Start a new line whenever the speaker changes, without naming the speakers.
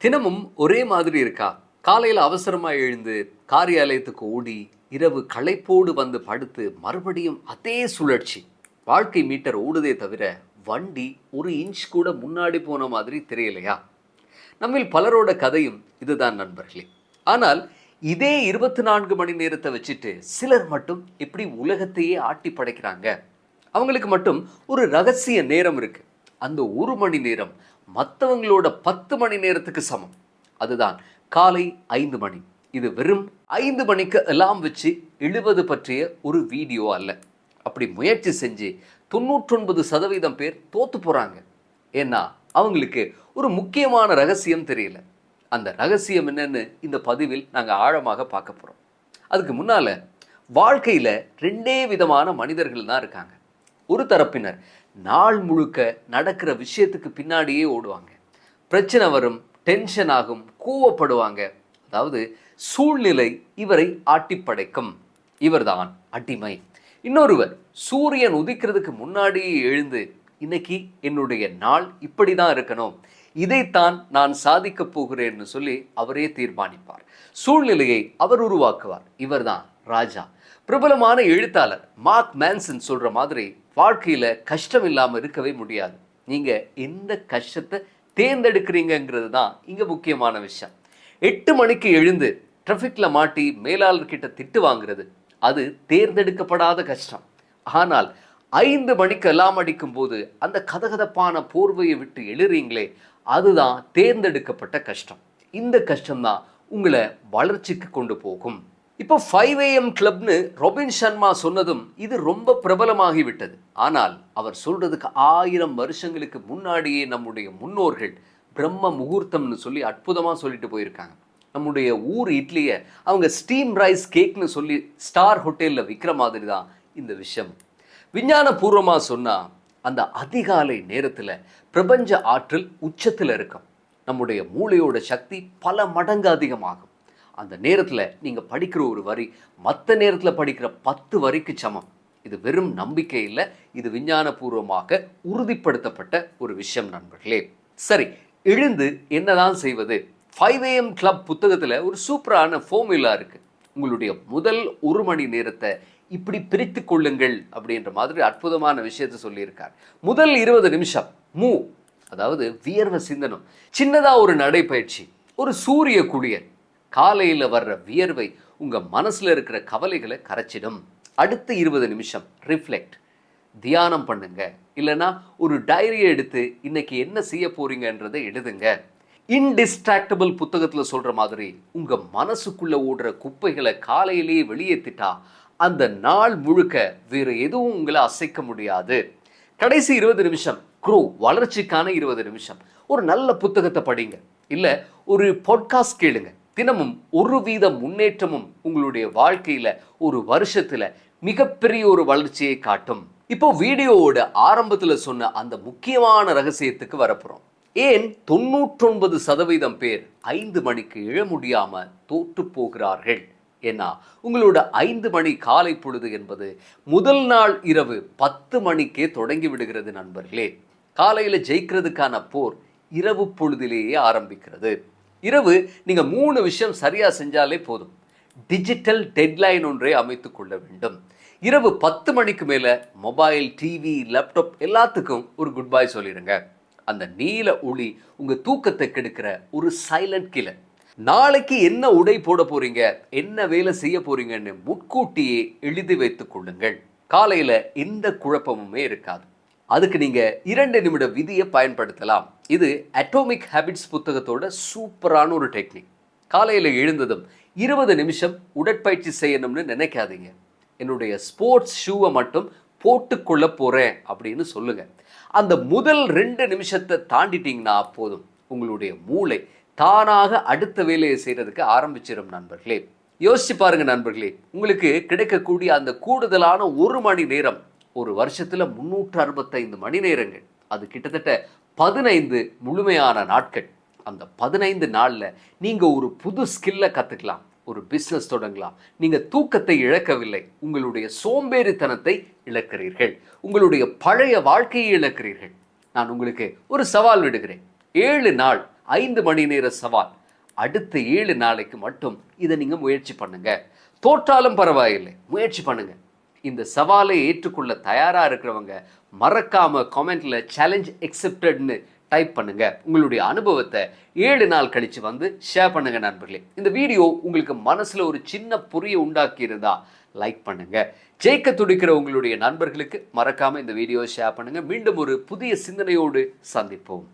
தினமும் ஒரே மாதிரி இருக்கா? காலையில் அவசரமா எழுந்து காரியாலயத்துக்கு ஓடி இரவு களைப்போடு வந்து படுத்து மறுபடியும் அதே சுழற்சி. வாழ்க்கை மீட்டர் ஓடுதே தவிர வண்டி ஒரு இன்ச் கூட முன்னாடி போன மாதிரி தெரியலையா? நம்மில் பலரோட கதையும் இதுதான் நண்பர்களே. ஆனால் இதே 24 மணி நேரத்தை வச்சுட்டு சிலர் மட்டும் எப்படி உலகத்தையே ஆட்டி படைக்கிறாங்க. அவங்களுக்கு மட்டும் ஒரு ரகசிய நேரம் இருக்கு. அந்த ஒரு மணி நேரம் மற்றவங்களோட 10 மணி நேரத்துக்கு சமம். அதுதான் காலை 5 மணி. இது வெறும் 5 மணிக்கு எல்லாம் வச்சு எழுவது பற்றிய ஒரு வீடியோ அல்ல. அப்படி முயற்சி செஞ்சு 99% பேர் தோத்து போறாங்க. ஏன்னா அவங்களுக்கு ஒரு முக்கியமான ரகசியம் தெரியல. அந்த ரகசியம் என்னன்னு இந்த பதிவில் நாங்கள் ஆழமாக பார்க்க போகிறோம். அதுக்கு முன்னால வாழ்க்கையில் ரெண்டே விதமான மனிதர்கள் தான் இருக்காங்க. ஒரு தரப்பினர் நாள் முழுக்க நடக்கிற விஷயத்துக்கு பின்னாடியே ஓடுவாங்க. பிரச்சனை வரும், டென்ஷன் ஆகும், கோவப்படுவாங்க. அதாவது சூழ்நிலை இவரை ஆட்டி படைக்கும். இவர்தான் அடிமை. இன்னொருவர் சூரியன் உதிக்கிறதுக்கு முன்னாடியே எழுந்து இன்னைக்கு என்னுடைய நாள் இப்படி தான் இருக்கணும், இதைத்தான் நான் சாதிக்கப் போகிறேன்னு சொல்லி அவரே தீர்மானிப்பார். சூழ்நிலையை அவர் உருவாக்குவார். இவர்தான் ராஜா. பிரபலமான எழுத்தாளர் மார்க் மேன்சன் சொல்ற மாதிரி வாழ்க்கையில கஷ்டம் இல்லாம இருக்கவே முடியாது. நீங்க எந்த கஷ்டத்தை தேர்ந்தெடுக்கிறீங்கிறது தான் இங்க முக்கியமான விஷயம். 8 மணிக்கு எழுந்து டிராஃபிக்ல மாட்டி மேலாளர்கிட்ட திட்டு வாங்குறது அது தேர்ந்தெடுக்கப்படாத கஷ்டம். ஆனால் 5 மணிக்கு எல்லாம் அடிக்கும் போது அந்த கதகதப்பான போர்வையை விட்டு எழுறீங்களே, அதுதான் தேர்ந்தெடுக்கப்பட்ட கஷ்டம். இந்த கஷ்டம்தான் உங்களை வளர்ச்சிக்கு கொண்டு போகும். இப்போ 5 AM கிளப்னு ரொபின் சர்மா சொன்னதும் இது ரொம்ப பிரபலமாகிவிட்டது. ஆனால் அவர் சொல்றதுக்கு 1000 வருஷங்களுக்கு முன்னாடியே நம்முடைய முன்னோர்கள் பிரம்ம முகூர்த்தம்னு சொல்லி அற்புதமா சொல்லிட்டு போயிருக்காங்க. நம்முடைய ஊர் இட்லியை அவங்க ஸ்டீம் ரைஸ் கேக்னு சொல்லி ஸ்டார் ஹோட்டல்ல விற்கிற மாதிரி தான் இந்த விஷயம். விஞ்ஞான பூர்வமாக சொன்னால் அந்த அதிகாலை நேரத்தில் பிரபஞ்ச ஆற்றல் உச்சத்தில் இருக்கும். நம்முடைய மூளையோட சக்தி பல மடங்கு அதிகமாகும். அந்த நேரத்தில் நீங்கள் படிக்கிற ஒரு வரி மற்ற நேரத்தில் படிக்கிற 10 வரிக்கு சமம். இது வெறும் நம்பிக்கை இல்லை, இது விஞ்ஞான பூர்வமாக உறுதிப்படுத்தப்பட்ட ஒரு விஷயம் நண்பர்களே. சரி, எழுந்து என்னதான் செய்வது? 5 AM கிளப் புத்தகத்தில் ஒரு சூப்பரான ஃபார்முலா இருக்குது. உங்களுடைய முதல் 1 மணி நேரத்தை இப்படி பிரித்து கொள்ளுங்கள் அப்படின்ற மாதிரி அற்புதமான விஷயத்தை சொல்லியிருக்கார். முதல் 20 நிமிஷம் மூவ், அதாவது வியர்வை சிந்தனம். சின்னதாக ஒரு நடைப்பயிற்சி, ஒரு சூரிய குளியல். காலையில் வர்ற வியர்வை உங்கள் மனசில் இருக்கிற கவலைகளை கரைச்சிடும். அடுத்த 20 நிமிஷம் ரிஃப்ளெக்ட், தியானம் பண்ணுங்க. இல்லைன்னா ஒரு டைரியை எடுத்து இன்னைக்கு என்ன செய்ய போறீங்கன்றதை எழுதுங்க. இன்டிஸ்ட்ராக்டபிள் புத்தகத்தில் சொல்கிற மாதிரி உங்கள் மனசுக்குள்ளே ஓடுற குப்பைகளை காலையிலேயே வெளியேற்றிட்டா அந்த நாள் முழுக்க வேறு எதுவும் உங்களை அசைக்க முடியாது. கடைசி 20 நிமிஷம் க்ரோ, வளர்ச்சிக்கான 20 நிமிஷம். ஒரு நல்ல புத்தகத்தை படிங்க, இல்லை ஒரு பாட்காஸ்ட் கேளுங்க. தினமும் 1% முன்னேற்றமும் உங்களுடைய வாழ்க்கையில் ஒரு வருஷத்தில் மிகப்பெரிய ஒரு வளர்ச்சியை காட்டும். இப்போ வீடியோவோட ஆரம்பத்தில் சொன்ன அந்த முக்கியமான ரகசியத்துக்கு வரப்போகிறோம். ஏன் 99% பேர் 5 மணிக்கு எழ முடியாம தோற்று போகிறார்கள்? ஏன்னா உங்களோட 5 மணி காலை பொழுது என்பது முதல் நாள் இரவு 10 மணிக்கே தொடங்கி விடுகிறது நண்பர்களே. காலையில் ஜெயிக்கிறதுக்கான போர் இரவு பொழுதிலேயே ஆரம்பிக்கிறது. இரவு நீங்க 3 விஷயம் சரியா செஞ்சாலே போதும். டிஜிட்டல் டெட்லைன் ஒன்றை அமைத்துக் கொள்ள வேண்டும். இரவு 10 மணிக்கு மேல மொபைல், டிவி, லேப்டாப் எல்லாத்துக்கும் ஒரு குட் பை சொல்லிடுங்க. அந்த நீல ஒளி உங்க தூக்கத்தை கெடுக்கிற ஒரு சைலண்ட் கில்லர். நாளைக்கு என்ன உடை போட போறீங்க, என்ன வேலை செய்ய போறீங்கன்னு முன்கூட்டியே எழுதி வைத்துக் கொள்ளுங்கள். காலையில எந்த குழப்பமுமே இருக்காது. அதுக்கு நீங்க 2 நிமிட விதியை பயன்படுத்தலாம். இது அட்டோமிக் ஹேபிட்ஸ் புத்தகத்தோட சூப்பரான ஒரு டெக்னிக். காலையில எழுந்ததும் 20 நிமிஷம் உடற்பயிற்சி செய்யணும்னு நினைக்காதீங்க. என்னுடைய ஸ்போர்ட்ஸ் ஷூவை மட்டும் போட்டுக்கொள்ள போறேன் அப்படின்னு சொல்லுங்க. அந்த முதல் 2 நிமிஷத்தை தாண்டிட்டீங்கன்னா போதும், உங்களுடைய மூளை தானாக அடுத்த வேலையை செய்யறதுக்கு ஆரம்பிச்சிடும் நண்பர்களே. யோசிச்சு பாருங்க நண்பர்களே, உங்களுக்கு கிடைக்கக்கூடிய அந்த கூடுதலான 1 மணி நேரம் ஒரு வருஷத்துல 365 மணி நேரங்கள். அது கிட்டத்தட்ட 15 முழுமையான நாட்கள். அந்த 15 நாள்ல நீங்க ஒரு புது ஸ்கில்லை கத்துக்கலாம், ஒரு பிஸ்னஸ் தொடங்கலாம். நீங்க தூக்கத்தை இழக்கவில்லை, உங்களுடைய சோம்பேறித்தனத்தை இழக்கிறீர்கள், உங்களுடைய பழைய வாழ்க்கையை இழக்கிறீர்கள். நான் உங்களுக்கு ஒரு சவால் விடுகிறேன். 7 நாள் 5 மணி நேர சவால். அடுத்த 7 நாளைக்கு மட்டும் இதை நீங்கள் முயற்சி பண்ணுங்க. தோற்றாலும் பரவாயில்லை, முயற்சி பண்ணுங்க. இந்த சவாலை ஏற்றுக்கொள்ள தயாராக இருக்கிறவங்க மறக்காம கமெண்ட்ல சேலஞ்ச் எக்ஸெப்டட்னு டைப் பண்ணுங்க. உங்களுடைய அனுபவத்தை 7 நாள் கழிச்சு வந்து ஷேர் பண்ணுங்க நண்பர்களே. இந்த வீடியோ உங்களுக்கு மனசுல ஒரு சின்ன புரிய உண்டாக்கி இருந்தா லைக் பண்ணுங்க. ஜெயிக்க துடிக்கிற உங்களுடைய நண்பர்களுக்கு மறக்காம இந்த வீடியோ ஷேர் பண்ணுங்க. மீண்டும் ஒரு புதிய சிந்தனையோடு சந்திப்போம்.